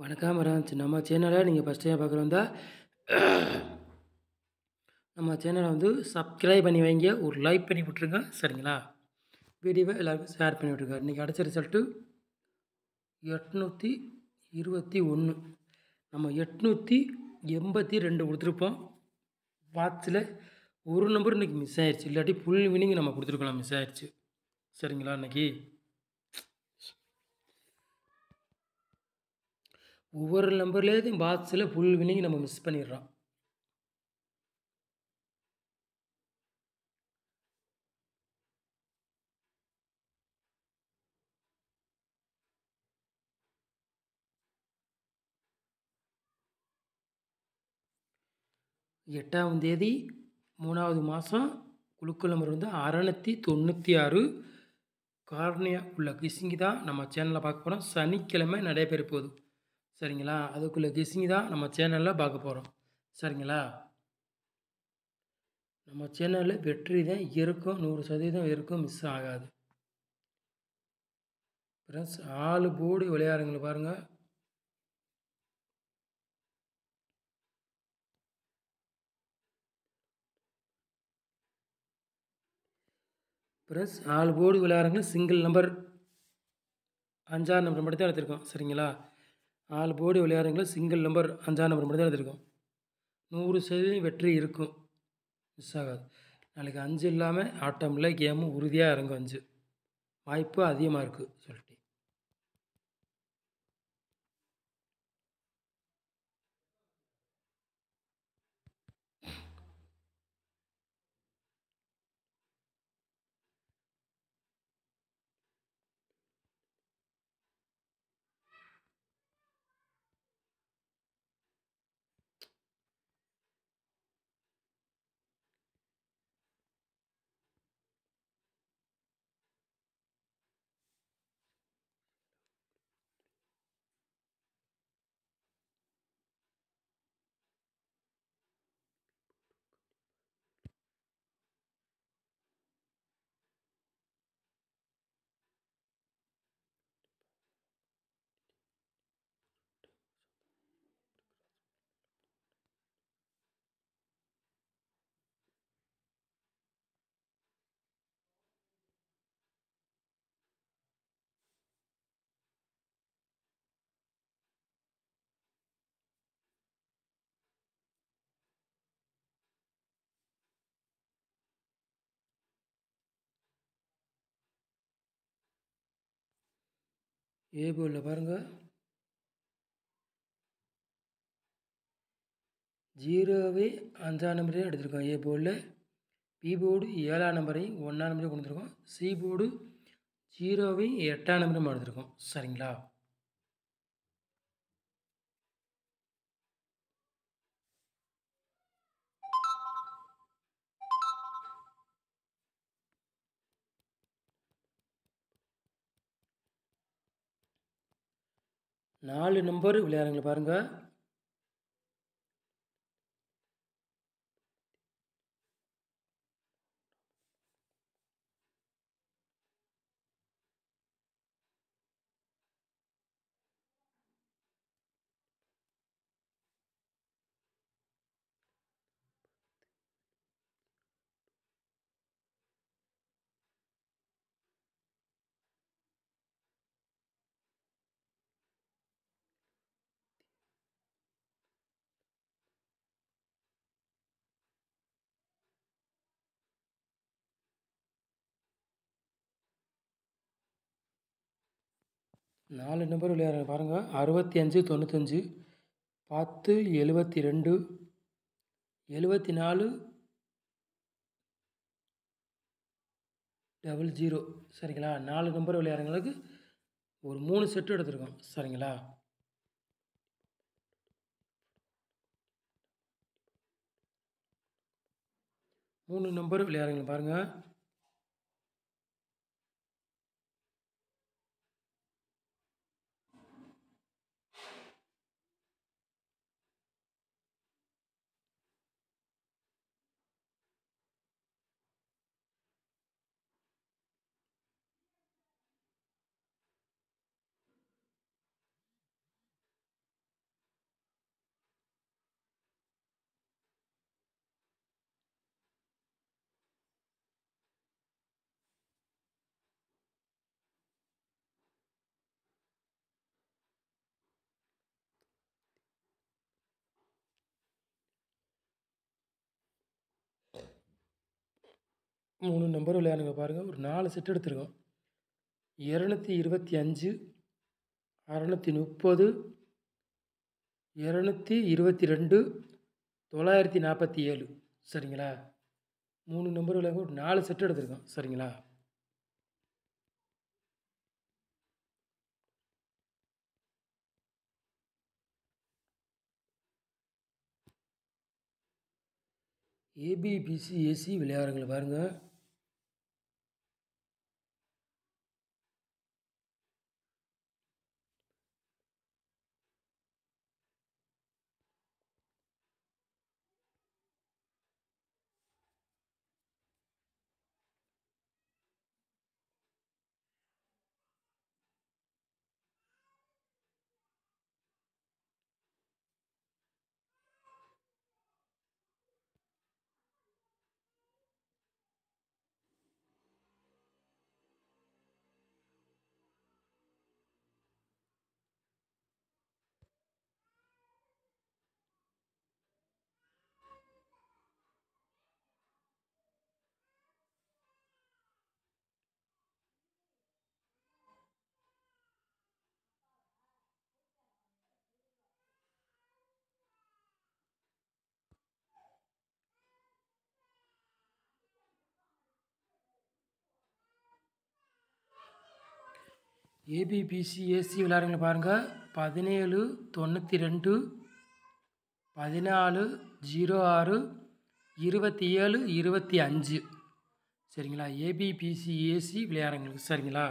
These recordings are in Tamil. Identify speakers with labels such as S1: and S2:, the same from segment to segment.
S1: வணக்கம் வராச்சு. நம்ம சேனலை நீங்கள் ஃபஸ்ட் டைம் பார்க்குறதா நம்ம சேனலை வந்து சப்ஸ்கிரைப் பண்ணி வைங்க, ஒரு லைக் பண்ணி விட்ருங்க. சரிங்களா? வீடியோவை எல்லாருக்கும் ஷேர் பண்ணி விட்ருங்க. இன்றைக்கி அடித்த ரிசல்ட்டு 821. நம்ம 882 கொடுத்துருப்போம். வாட்சில் ஒரு நம்பர் இன்றைக்கி மிஸ் ஆயிடுச்சு. இல்லாட்டி ஃபுல் வினிங் நம்ம கொடுத்துருக்கலாம், மிஸ் ஆயிடுச்சு. சரிங்களா? இன்றைக்கி ஒவ்வொரு நம்பர்லேயும் பாக்ஸில் ஃபுல் வினிங் நம்ம மிஸ் பண்ணிடுறோம். எட்டாம் தேதி 3வது மாதம் குழுக்கள் நம்பர் வந்து 696. கார்னியா உள்ள கிஸ்ஸிங் தான் நம்ம சேனலில் பார்க்க போகிறோம். சனிக்கிழமை நடைபெற போகுது. சரிங்களா? அதுக்குள்ள கிஸ்ஸிங் தான் நம்ம சேனலில் பார்க்க போகிறோம். சரிங்களா? நம்ம சேனலில் வெற்றி தான் இருக்கும், 100% இருக்கும், மிஸ் ஆகாது. ஃப்ரெண்ட்ஸ், 4 போர்டு விளையாடுங்களை பாருங்கள். ஃப்ரெண்ட்ஸ், 4 போர்டு விளையாடுங்களை சிங்கிள் நம்பர் 5ஆம் நம்பர் மட்டும் தான் எடுத்திருக்கோம். சரிங்களா? 4 போர்டு விளையாடுங்களை சிங்கிள் நம்பர் 5ஆம் நம்பர் மட்டும் தான் எடுத்திருக்கோம். 100% வெற்றி இருக்கும், மிஸ் ஆகாது. நாளைக்கு 5 இல்லாமல் ஆட்டம் இல்லை, கேமும் உறுதியாக இறங்கும். 5 வாய்ப்பு அதிகமாக இருக்குது சொல்லிட்டு. ஏ போர்டில் பாருங்கள், 0வே 5ஆம் நம்பரையும் எடுத்திருக்கோம். ஏ போர்டில் பி போர்டு 7ஆம் நம்பரையும் 1ஆம் நம்பரையும் கொடுத்துருக்கோம். சி போர்டு 0வையும் 8ஆம் நம்பரையும் எடுத்திருக்கோம். சரிங்களா? நாலு நம்பர் விளையாடுங்களை பாருங்கள். நாலு நம்பர் விளையாடுற பாருங்கள். 65 95, 10 72, 74 00. சரிங்களா? 4 நம்பர் விளையாடுறவங்களுக்கு ஒரு 3 செட்டு எடுத்திருக்கோம். சரிங்களா? மூணு நம்பர் விளையாடுறவங்க பாருங்கள். 3 நம்பர் விளையாடுங்க பாருங்கள். ஒரு 4 செட் எடுத்திருக்கோம். 225, 630, 222, 947 சரிங்களா? 3 நம்பர் விளையாடுங்க. ஒரு 4 செட் எடுத்திருக்கோம் சரிங்களா? ஏபிபிசி ஏசி விளையாடுங்களை பாருங்கள். ஏபிபிசி ஏசி விளையாடுங்களை பாருங்கள். 17, 92, 14, 06, 27, 25 சரிங்களா? ஏபிபிசி ஏசி விளையாடுங்களுக்கு சரிங்களா?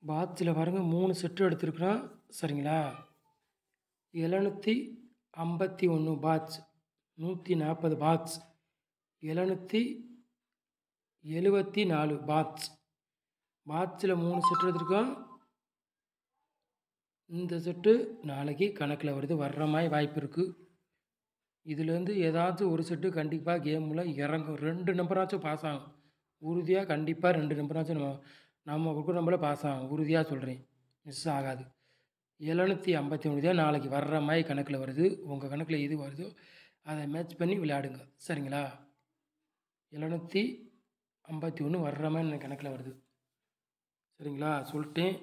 S1: பாட்ஸில் பாருங்கள் 3 செட்டு எடுத்துருக்குறோம் சரிங்களா? 751 பாட்ஸ், 140 பாட்ஸ், 774 பாட்ஸ். பாட்ஸில் 3 செட்டு எடுத்துருக்கோம். இந்த செட்டு நாளைக்கு கணக்கில் வர்ற மாதிரி வாய்ப்பு இருக்குது. இதுலேருந்து ஏதாச்சும் ஒரு செட்டு கண்டிப்பாக கேமில் இறங்கும். 2 நம்பராச்சும் பாஸ் ஆகும் உறுதியாக. கண்டிப்பாக 2 நம்பராச்சும் நம்ம கொடுக்குற நம்பரில் பாஸ் ஆகும் உறுதியாக சொல்கிறேன். மிஸ் ஆகாது. 751 தான் நாளைக்கு வர்ற மாதிரி கணக்கில் வருது. உங்கள் கணக்கில் எது வருதோ அதை மேட்ச் பண்ணி விளையாடுங்க சரிங்களா? 751 வர்ற மாதிரி எனக்கு கணக்கில் வருது சரிங்களா? சொல்லிட்டேன்.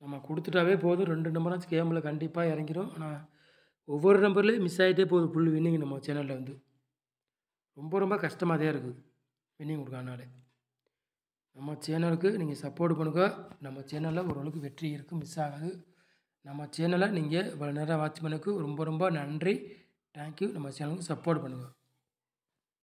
S1: நம்ம கொடுத்துட்டாவே போதும். 2 நம்பராச்சும் கேமில் கண்டிப்பாக இறங்கிடும். ஆனால் ஒவ்வொரு நம்பர்லேயும் மிஸ் ஆகிட்டே போகுது ஃபுல் வின்னிங். நம்ம சேனலில் வந்து ரொம்ப கஷ்டமாக தான் இருக்குது வின்னிங் கொடுக்காதனால. நம்ம சேனலுக்கு நீங்கள் சப்போர்ட் பண்ணுங்க. நம்ம சேனலில் ஓரளவுக்கு வெற்றி இருக்குது, மிஸ் ஆகாது. நம்ம சேனலை நீங்கள் இவ்வளோ நேரம் வாட்ச் பண்ணதுக்கு ரொம்ப நன்றி. தேங்க்யூ. நம்ம சேனலுக்கு சப்போர்ட் பண்ணுங்கள்.